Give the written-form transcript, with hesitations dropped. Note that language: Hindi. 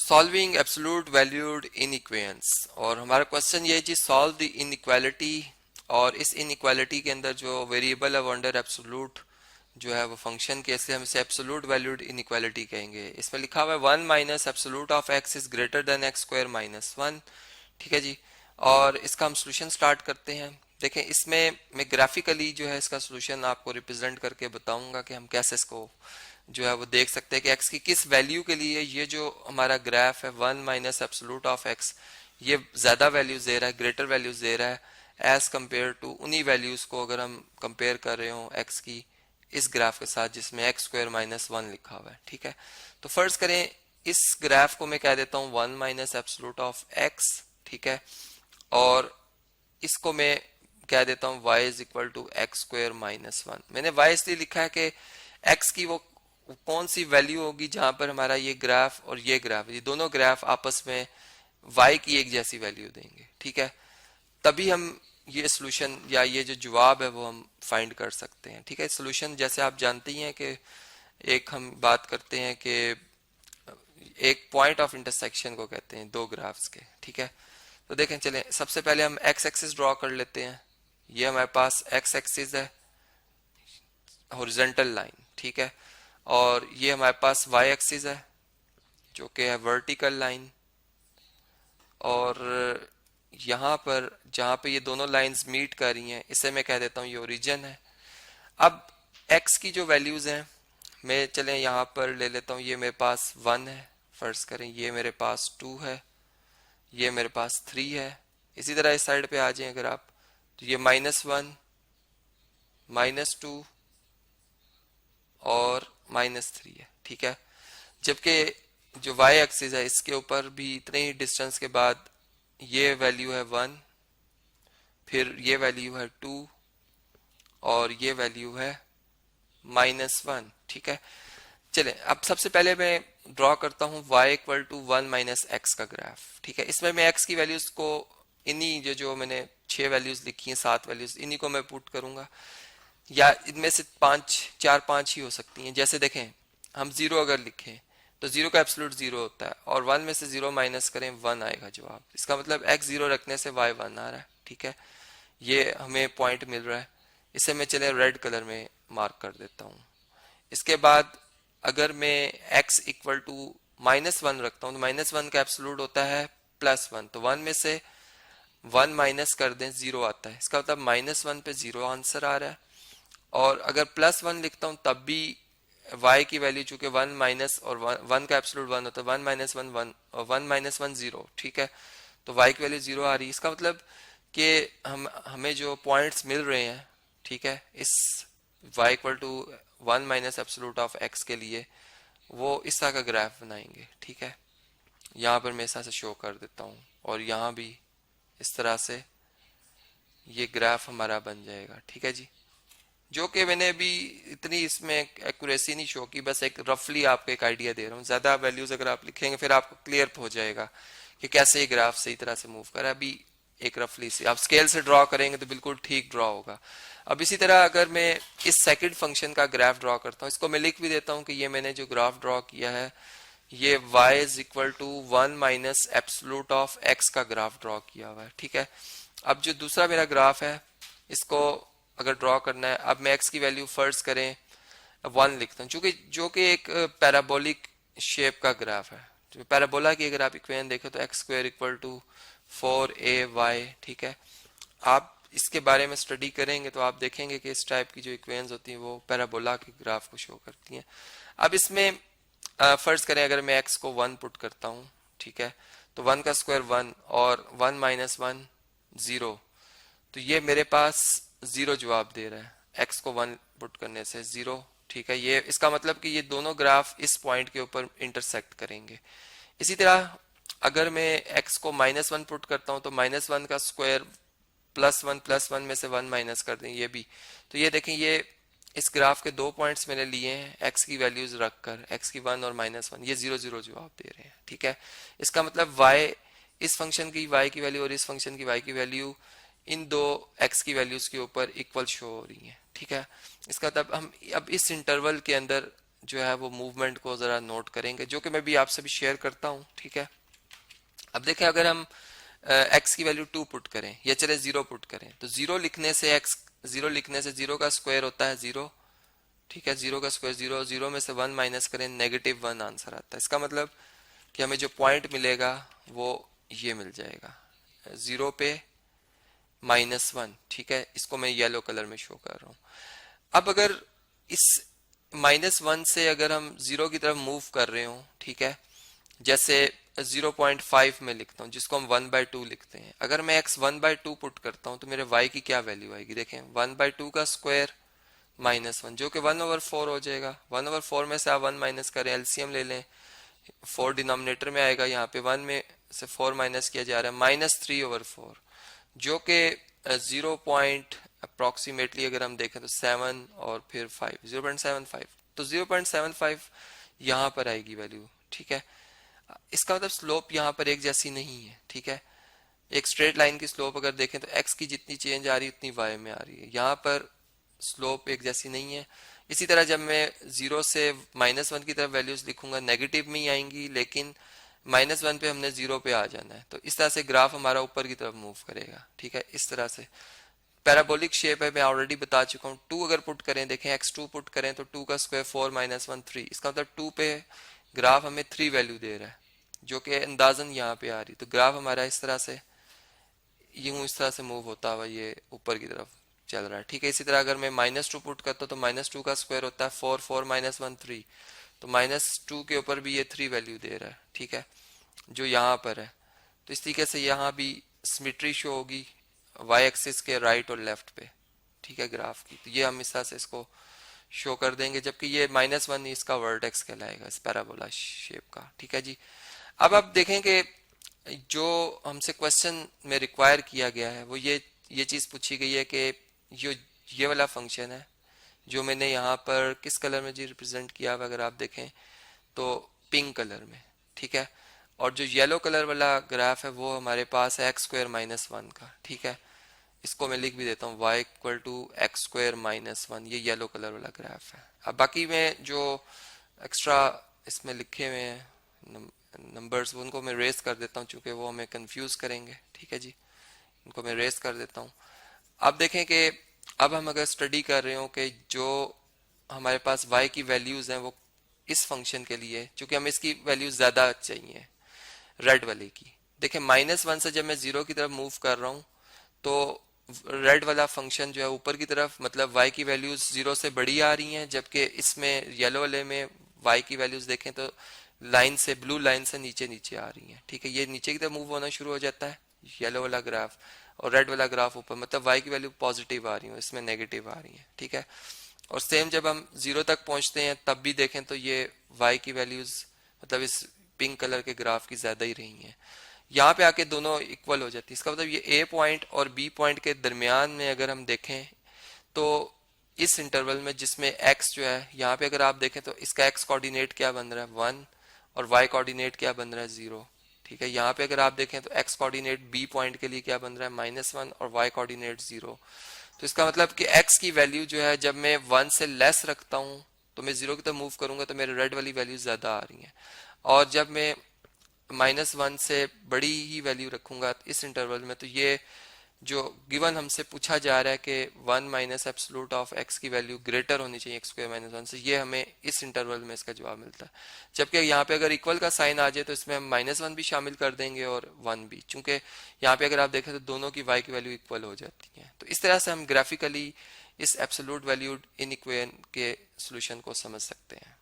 Solving absolute valued इनइक्वेशंस। और हमारा क्वेश्चन ये है जी, सॉल्व द इनइक्वालिटी। और इस इनइक्वालिटी के अंदर जो वेरिएबल है वो अंडर एब्सोल्यूट जो है वो फंक्शन के, इसलिए हम इसे एब्सोल्यूट वैल्यूड इनइक्वालिटी कहेंगे। इसमें लिखा हुआ है 1 minus absolute of x is greater than x square minus 1। ठीक है जी। और इसका हम सोल्यूशन स्टार्ट करते हैं। देखें, इसमें मैं ग्राफिकली जो है इसका सोल्यूशन आपको रिप्रेजेंट करके बताऊंगा कि हम कैसे इसको जो है वो देख सकते हैं कि x की किस वैल्यू के लिए ये जो हमारा ग्राफ है 1 माइनस एब्सोल्यूट ऑफ x ये ज्यादा वैल्यूज दे रहा है, ग्रेटर वैल्यूज दे रहा है एज कंपेयर टू उन्हीं वैल्यूज को अगर हम कंपेयर कर रहे हो x की इस ग्राफ के साथ जिसमें एक्स स्क्वायर माइनस 1 लिखा हुआ है। ठीक है, तो फर्ज करें इस ग्राफ को मैं कह देता हूं 1 माइनस एब्सोल्यूट ऑफ x। ठीक है, और इसको मैं कह देता हूं y is equal to X square minus 1। मैंने y इसलिए लिखा है कि x की वो कौन सी वैल्यू होगी जहां पर हमारा ये ग्राफ और ये ग्राफ, ये दोनों ग्राफ आपस में y की एक जैसी वैल्यू देंगे। ठीक है, तभी हम ये सोल्यूशन या ये जो जवाब है वो हम फाइंड कर सकते हैं। ठीक है, सोल्यूशन जैसे आप जानते ही हैं कि एक हम बात करते हैं कि एक पॉइंट ऑफ इंटरसेक्शन को कहते हैं दो ग्राफ्स के। ठीक है, तो देखें, चलें सबसे पहले हम एक्स एक्सिस ड्रॉ कर लेते हैं। ये हमारे पास एक्स एक्सिस है, हॉरिजॉन्टल लाइन। ठीक है, और ये हमारे पास वाई एक्सिस है जो कि है वर्टिकल लाइन। और यहाँ पर जहाँ पे ये दोनों लाइंस मीट कर रही हैं इसे मैं कह देता हूँ ये ओरिजिन है। अब x की जो वैल्यूज हैं मैं चलें यहाँ पर ले लेता हूँ, ये मेरे पास 1 है, फर्ज करें ये मेरे पास 2 है, ये मेरे पास 3 है। इसी तरह इस साइड पे आ जाएं अगर आप, तो ये -1 -2 और -3 है। ठीक है, जबकि जो y एक्सिस है इसके ऊपर भी इतने ही डिस्टेंस के बाद ये वैल्यू है 1, फिर ये वैल्यू है 2 और ये वैल्यू है -1। ठीक है, चले अब सबसे पहले मैं ड्रॉ करता हूं y equal to 1 minus X का ग्राफ। ठीक है, इसमें मैं x की वैल्यूज को इन्हीं जो मैंने 6 वैल्यूज लिखी हैं, 7 वैल्यूज, इन्हीं को मैं पुट करूंगा, या इनमें से 4-5 ही हो सकती हैं। जैसे देखें, हम 0 अगर लिखें तो 0 का एब्सोल्यूट 0 होता है, और 1 में से 0 माइनस करें 1 आएगा जवाब। इसका मतलब x 0 रखने से y 1 आ रहा है। ठीक है, ये हमें पॉइंट मिल रहा है, इसे मैं चले रेड कलर में मार्क कर देता हूँ। इसके बाद अगर मैं x इक्वल टू -1 रखता हूँ तो -1 का एब्सोल्यूट होता है +1, तो 1 में से 1 माइनस कर दें 0 आता है। इसका मतलब -1 पे 0 आंसर आ रहा है। और अगर +1 लिखता हूँ तब भी y की वैल्यू चूंकि 1 माइनस और 1 का एब्सोल्यूट 1 होता है, 1 माइनस 1 1 और 1 माइनस 1 0। ठीक है, तो y की वैल्यू 0 आ रही है। इसका मतलब कि हमें जो पॉइंट्स मिल रहे हैं, ठीक है, इस y equal to 1 minus absolute of x के लिए वो इस तरह का ग्राफ बनाएंगे। ठीक है, यहाँ पर मैं इस तरह से शो कर देता हूँ, और यहाँ भी इस तरह से ये ग्राफ हमारा बन जाएगा। ठीक है जी, जो कि मैंने अभी इतनी इसमें एक्यूरेसी नहीं शो की, बस एक रफली आपको एक आइडिया दे रहा हूँ। ज्यादा वैल्यूज अगर आप लिखेंगे फिर आपको क्लियर हो जाएगा कि कैसे ये ग्राफ सही तरह से मूव कर रहा है। अभी एक रफली से आप स्केल से ड्रॉ करेंगे तो बिल्कुल ठीक ड्रॉ होगा। अब इसी तरह अगर मैं इस सेकंड फंक्शन का ग्राफ ड्रॉ करता हूँ, इसको मैं लिख भी देता हूँ कि ये मैंने जो ग्राफ ड्रॉ किया है ये y is equal to 1 minus absolute of x का ग्राफ ड्रॉ किया हुआ है। ठीक है, अब जो दूसरा मेरा ग्राफ है इसको अगर ड्रॉ करना है, अब मैं x की वैल्यू फर्ज करें 1 लिखता हूँ, चूंकि जो कि एक पैराबोलिक शेप का ग्राफ है। जो पैराबोला की अगर आप इक्वेशन देखें तो x square equal to 4ay। ठीक है, आप इसके बारे में स्टडी करेंगे तो आप देखेंगे कि इस टाइप की जो इक्वेशंस होती हैं वो पैराबोला के ग्राफ को शो करती हैं। अब इसमें फर्ज करें अगर मैं x को 1 पुट करता हूँ, ठीक है, तो 1 का स्क्वायर 1 और 1 माइनस 1 0, तो ये मेरे पास 0 जवाब दे रहा है x को 1 पुट करने से 0। ठीक है, ये इसका मतलब कि ये दोनों ग्राफ इस पॉइंट के ऊपर इंटरसेक्ट करेंगे। इसी तरह अगर मैं x को -1 पुट करता हूं तो -1 का स्क्वायर +1 में से 1 माइनस कर दें ये भी, तो ये देखें ये इस ग्राफ के दो पॉइंट्स मैंने लिए हैं x की वैल्यूज रखकर, x की 1 और -1, ये 0 0 जवाब दे रहे हैं। ठीक है, इसका मतलब y इस फंक्शन की y की वैल्यू और इस फंक्शन की y की वैल्यू इन दो x की वैल्यूज के ऊपर इक्वल शो हो रही है। ठीक है, इसका मतलब हम अब इस इंटरवल के अंदर जो है वो मूवमेंट को ज़रा नोट करेंगे, जो कि मैं भी आपसे भी शेयर करता हूँ, ठीक है। अब देखें, अगर हम x की वैल्यू 2 पुट करें या चले 0 पुट करें, तो 0 लिखने से 0 का स्क्वायर होता है 0, ठीक है। 0 का स्क्वायर 0, 0 में से 1 माइनस करें -1 आंसर आता है। इसका मतलब कि हमें जो पॉइंट मिलेगा वो ये मिल जाएगा 0 पे -1, ठीक है। इसको मैं येलो कलर में शो कर रहा हूँ। अब अगर इस -1 से अगर हम 0 की तरफ मूव कर रहे हो, ठीक है, जैसे 0.5 में लिखता हूँ, जिसको हम 1/2 लिखते हैं। अगर मैं x 1/2 पुट करता हूँ तो मेरे y की क्या वैल्यू आएगी, देखें 1/2 का स्क्वायर -1, जो कि 1/4 हो जाएगा। 1/4 में से आप 1 माइनस करें, एलसीएम ले लें, 4 डिनोमिनेटर में आएगा, यहाँ पे 1 में से 4 माइनस किया जा रहा है, -3/4, जो कि 0 पॉइंट अप्रोक्सीमेटली अगर हम देखें तो 7 और फिर 5, 0.75, तो 0.75 यहाँ पर आएगी वैल्यू, ठीक है। इसका मतलब स्लोप यहाँ पर एक जैसी नहीं है, ठीक है। एक स्ट्रेट लाइन की स्लोप अगर देखें तो x की जितनी चेंज आ रही है उतनी y में आ रही है, यहाँ पर स्लोप एक जैसी नहीं है। इसी तरह जब मैं 0 से -1 की तरफ वैल्यूज लिखूंगा, नेगेटिव में ही आएंगी, लेकिन -1 पे हमने 0 पे आ जाना है, तो इस तरह से ग्राफ हमारा ऊपर की तरफ मूव करेगा, ठीक है। इस तरह से पैराबोलिक शेप है, मैं ऑलरेडी बता चुका हूँ। 2 अगर पुट करें, देखें x2 पुट करें तो 2 का स्क्वायर 4 -1 3, इसका मतलब 2 पे ग्राफ हमें 3 वैल्यू दे रहा है, जो कि अंदाजन यहाँ पे आ रही, तो ग्राफ हमारा इस तरह से यूं इस तरह से मूव होता हुआ ये ऊपर की तरफ चल रहा है, ठीक है। इसी तरह अगर मैं -2 पुट करता हूँ तो -2 का स्क्वायर होता है 4, 4 -1 3, तो -2 के ऊपर भी ये 3 वैल्यू दे रहा है, ठीक है, जो यहाँ पर है। तो इस तरीके से यहाँ भी सिमेट्री शो होगी y एक्सिस के राइट और लेफ्ट पे, ठीक है, ग्राफ की। तो ये हम इस तरह से इसको शो कर देंगे, जबकि ये -1 इसका वर्टेक्स कहलाएगा इस पैराबोला शेप का, ठीक है जी। अब आप देखें कि जो हमसे क्वेश्चन में रिक्वायर किया गया है वो ये चीज पूछी गई है कि ये वाला फंक्शन है, जो मैंने यहाँ पर किस कलर में जी रिप्रेजेंट किया हुआ, अगर आप देखें तो पिंक कलर में, ठीक है। और जो येलो कलर वाला ग्राफ है वो हमारे पास है x² -1 का, ठीक है। इसको मैं लिख भी देता हूँ, y = x² -1, ये येलो कलर वाला ग्राफ है। अब बाकी में जो एक्स्ट्रा इसमें लिखे हुए हैं नंबर्स, उनको मैं रेस कर देता हूँ, चूंकि वो हमें कंफ्यूज करेंगे, ठीक है जी। इनको मैं रेस कर देता हूँ। अब देखें कि अब हम अगर स्टडी कर रहे हो कि जो हमारे पास y की वैल्यूज हैं वो इस फंक्शन के लिए, चूंकि हमें इसकी वैल्यूज ज्यादा चाहिए रेड वाले की। देखें -1 से जब मैं 0 की तरफ मूव कर रहा हूँ तो रेड वाला फंक्शन जो है ऊपर की तरफ, मतलब y की वैल्यूज 0 से बड़ी आ रही हैं, जबकि इसमें येलो वाले में y की वैल्यूज देखें तो लाइन से, ब्लू लाइन से नीचे नीचे आ रही हैं, ठीक है। ये नीचे की तरफ मूव होना शुरू हो जाता है येलो वाला ग्राफ, और रेड वाला ग्राफ ऊपर, मतलब y की वैल्यू पॉजिटिव आ रही है, इसमें नेगेटिव आ रही है, ठीक है। और सेम जब हम 0 तक पहुंचते हैं तब भी देखें तो ये y की वैल्यूज मतलब इस पिंक कलर के ग्राफ की ज्यादा ही रही हैं। यहाँ पे आके दोनों इक्वल हो जाती है। इसका मतलब ये ए पॉइंट और बी पॉइंट के दरमियान में अगर हम देखें तो इस इंटरवल में जिसमें x जो है, यहाँ पे अगर आप देखें तो इसका x कोऑर्डिनेट क्या बन रहा है 1 और y कोऑर्डिनेट क्या बन रहा है 0, ठीक है। यहाँ पे अगर आप देखें तो x कोऑर्डिनेट बी पॉइंट के लिए क्या बन रहा है -1 और y कोऑर्डिनेट 0। तो इसका मतलब कि x की वैल्यू जो है जब मैं 1 से लेस रखता हूँ तो मैं 0 की तरफ मूव करूंगा तो मेरे रेड वाली वैल्यू ज्यादा आ रही है, और जब मैं -1 से बड़ी ही वैल्यू रखूंगा इस इंटरवल में, तो ये जो गिवन हमसे पूछा जा रहा है कि 1 माइनस एब्सोल्यूट ऑफ x की वैल्यू ग्रेटर होनी चाहिए x² -1 से, ये हमें इस इंटरवल में इसका जवाब मिलता है। जबकि यहाँ पे अगर इक्वल का साइन आ जाए तो इसमें हम -1 भी शामिल कर देंगे और 1 भी, चूंकि यहाँ पे अगर आप देखें तो दोनों की y की वैल्यू इक्वल हो जाती है। तो इस तरह से हम ग्राफिकली इस एब्सोल्यूट वैल्यूड इनइक्वेशन के सोल्यूशन को समझ सकते हैं।